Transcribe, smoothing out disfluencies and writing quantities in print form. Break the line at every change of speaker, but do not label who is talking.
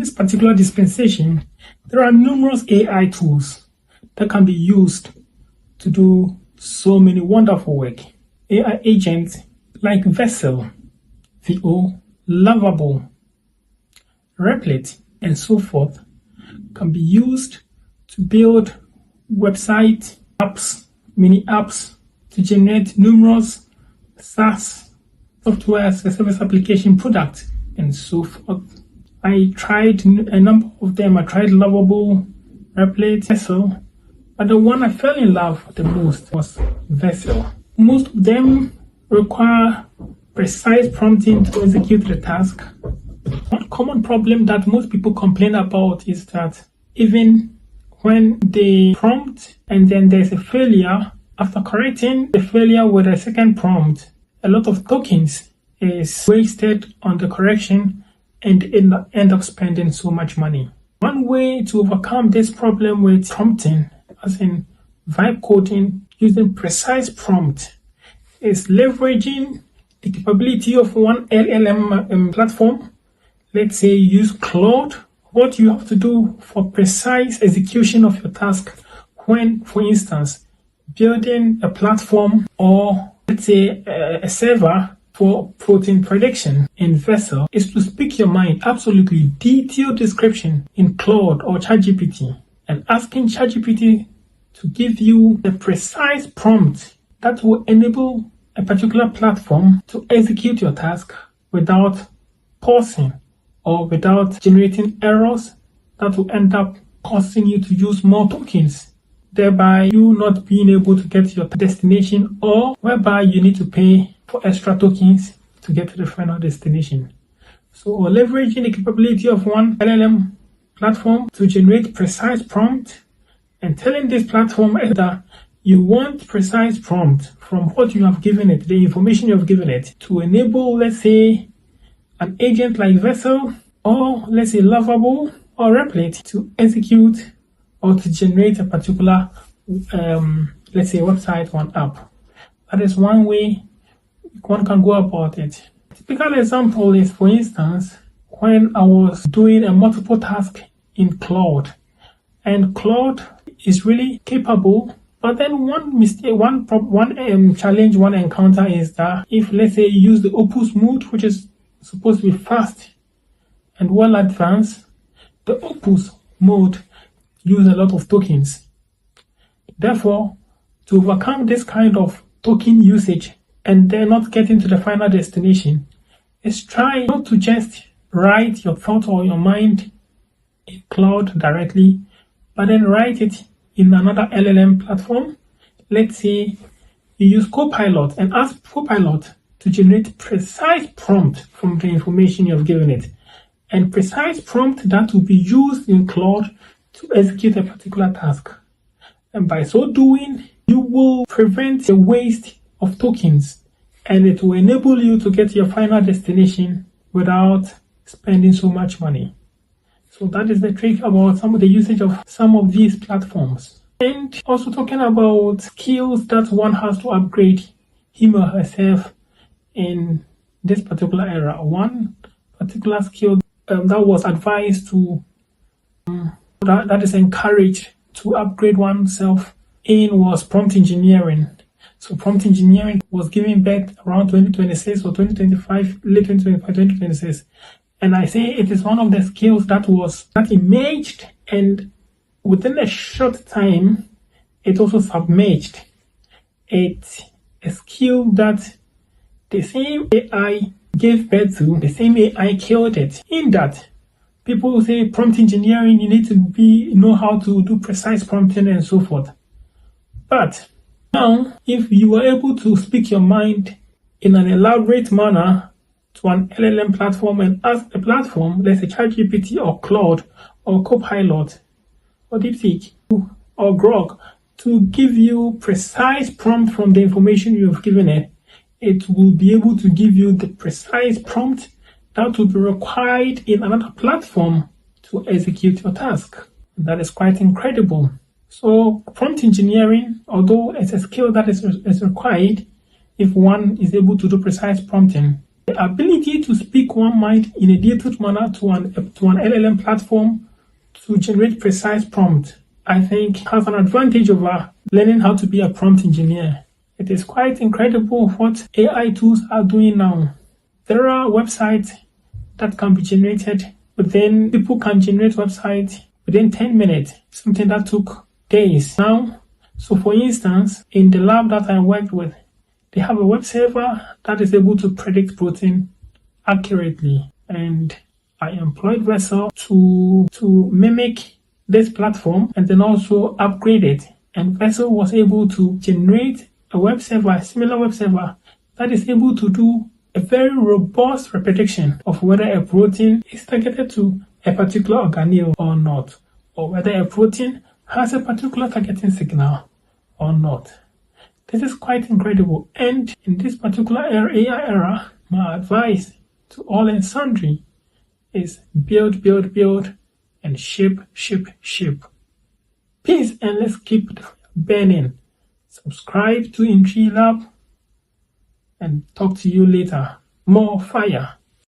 this particular dispensation, there are numerous AI tools that can be used to do so many wonderful work. AI agents like Vercel, Lovable, Replit, and so forth can be used to build website apps, mini apps, to generate numerous SaaS software as a service application products and so forth. I tried a number of them. I tried Lovable, Replit, Vercel, but the one I fell in love with the most was Vercel. Most of them require precise prompting to execute the task. One common problem that most people complain about is that even when they prompt and then there's a failure, after correcting the failure with a second prompt, a lot of tokens is wasted on the correction and end up spending so much money. One way to overcome this problem with prompting, as in vibe coding using precise prompt, is leveraging the capability of one LLM platform. Let's say you use Claude. What you have to do for precise execution of your task when, for instance, building a platform or let's say a server for protein prediction in Vercel is to speak your mind, absolutely detailed description in Claude or ChatGPT, and asking ChatGPT to give you the precise prompt that will enable a particular platform to execute your task without pausing or without generating errors that will end up causing you to use more tokens, thereby you not being able to get to your destination, or whereby you need to pay for extra tokens to get to the final destination. So leveraging the capability of one LLM platform to generate precise prompt and telling this platform that you want precise prompt from what you have given it, the information you have given it, to enable, let's say, an agent like Vercel or let's say Lovable or Replit to execute or to generate a particular, let's say, website or an app. That is one way one can go about it. A typical example is, for instance, when I was doing a multiple task in Claude, and Claude is really capable, but then one mistake, one challenge, one encounter is that if, let's say, you use the opus mode, which is supposed to be fast and well advanced, the opus mode use a lot of tokens. Therefore, to overcome this kind of token usage and then not getting to the final destination, is try not to just write your thought or your mind in Claude directly, but then write it in another LLM platform. Let's say you use Copilot and ask Copilot to generate precise prompt from the information you have given it, and precise prompt that will be used in Claude to execute a particular task. And by so doing, you will prevent the waste of tokens, and it will enable you to get to your final destination without spending so much money. So that is the trick about some of the usage of some of these platforms. And also talking about skills that one has to upgrade him or herself in this particular era. One particular skill that was advised to, that is encouraged to upgrade oneself in, was prompt engineering. So prompt engineering was given birth around 2026 or 2025, late 2025, 2026. And I say it is one of the skills that emerged, and within a short time, it also submerged. It's a skill that the same AI gave birth to, the same AI killed it. In that, people say prompt engineering, you need to know how to do precise prompting and so forth. But now, if you are able to speak your mind in an elaborate manner to an LLM platform and ask a platform, let's say ChatGPT or Claude or Copilot or DeepSeek or Grok, to give you precise prompt from the information you have given it, it will be able to give you the precise prompt that will be required in another platform to execute your task. That is quite incredible. So prompt engineering, although it's a skill that is required, if one is able to do precise prompting, The ability to speak one mind in a detailed manner to an LLM platform to generate precise prompt, I think, has an advantage over learning how to be a prompt engineer. It is quite incredible what AI tools are doing now. There are websites that can be generated within, people can generate websites within 10 minutes, something that took days now. So for instance, in the lab that I worked with, they have a web server that is able to predict protein accurately. And I employed Vercel to mimic this platform and then also upgrade it. And Vercel was able to generate a web server, a similar web server, that is able to do a very robust prediction of whether a protein is targeted to a particular organelle or not, or whether a protein has a particular targeting signal or not. This is quite incredible, and in this particular AI era, my advice to all and sundry is build, and ship. Peace, and let's keep burning. Subscribe to Ntiri Lab, and talk to you later. More fire.